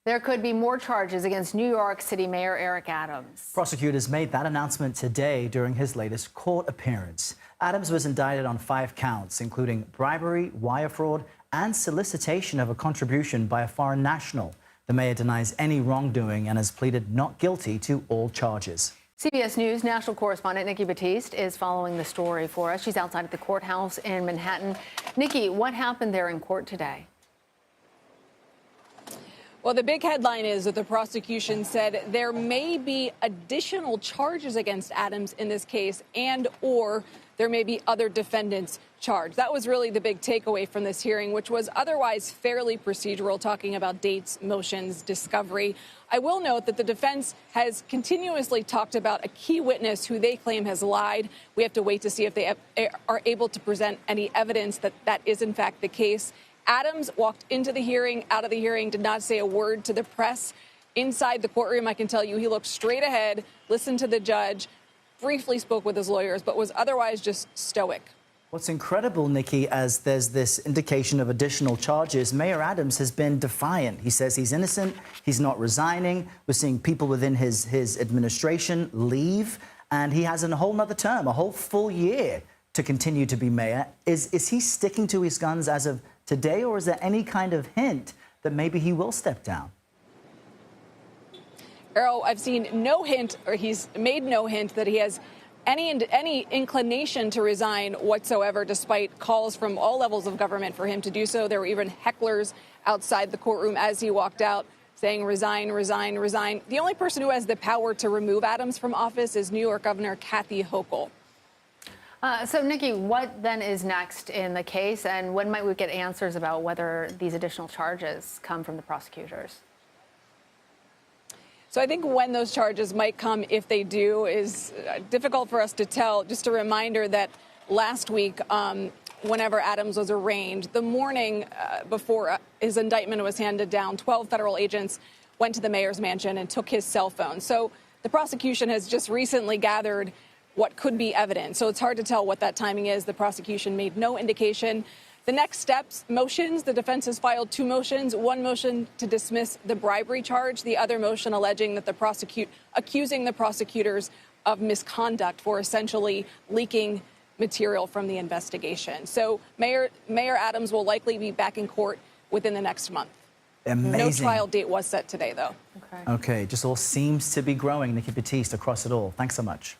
There could be more charges against New York City Mayor Eric Adams. Prosecutors made that announcement today during his latest court appearance. Adams was indicted on 5 counts, including bribery, wire fraud, and solicitation of a contribution by a foreign national. The mayor denies any wrongdoing and has pleaded not guilty to all charges. CBS News national correspondent Nikki Battiste is following the story for us. She's outside at the courthouse in Manhattan. Nikki, what happened there in court today? Well, the big headline is that the prosecution said there may be additional charges against Adams in this case or there may be other defendants charged. That was really the big takeaway from this hearing, which was otherwise fairly procedural, talking about dates, motions, discovery. I will note that the defense has continuously talked about a key witness who they claim has lied. We have to wait to see if they are able to present any evidence that that is in fact the case. Adams walked into the hearing, out of the hearing, did not say a word to the press. Inside the courtroom, I can tell you he looked straight ahead, listened to the judge, briefly spoke with his lawyers, but was otherwise just stoic. What's incredible, Nikki, as there's this indication of additional charges, Mayor Adams has been defiant. He says he's innocent, he's not resigning. We're seeing people within his administration leave, and he has a whole nother term, a whole full year to continue to be mayor. Is he sticking to his guns as of today, or is there any kind of hint that maybe he will step down? Errol, I've seen no hint, or he's made no hint that he has any inclination to resign whatsoever, despite calls from all levels of government for him to do so. There were even hecklers outside the courtroom as he walked out saying, resign, resign, resign. The only person who has the power to remove Adams from office is New York Governor Kathy Hochul. So, Nikki, what then is next in the case, and when might we get answers about whether these additional charges come from the prosecutors? So I think when those charges might come, if they do, is difficult for us to tell. Just a reminder that last week, whenever Adams was arraigned, the morning before his indictment was handed down, 12 federal agents went to the mayor's mansion and took his cell phone. So the prosecution has just recently gathered what could be evidence. So it's hard to tell what that timing is. The prosecution made no indication. The next steps, motions. The defense has filed 2 motions. One motion to dismiss the bribery charge. The other motion alleging that accusing the prosecutors of misconduct for essentially leaking material from the investigation. So Mayor Adams will likely be back in court within the next month. Amazing. No trial date was set today, though. Okay, just all seems to be growing. Nikki Battiste across it all. Thanks so much.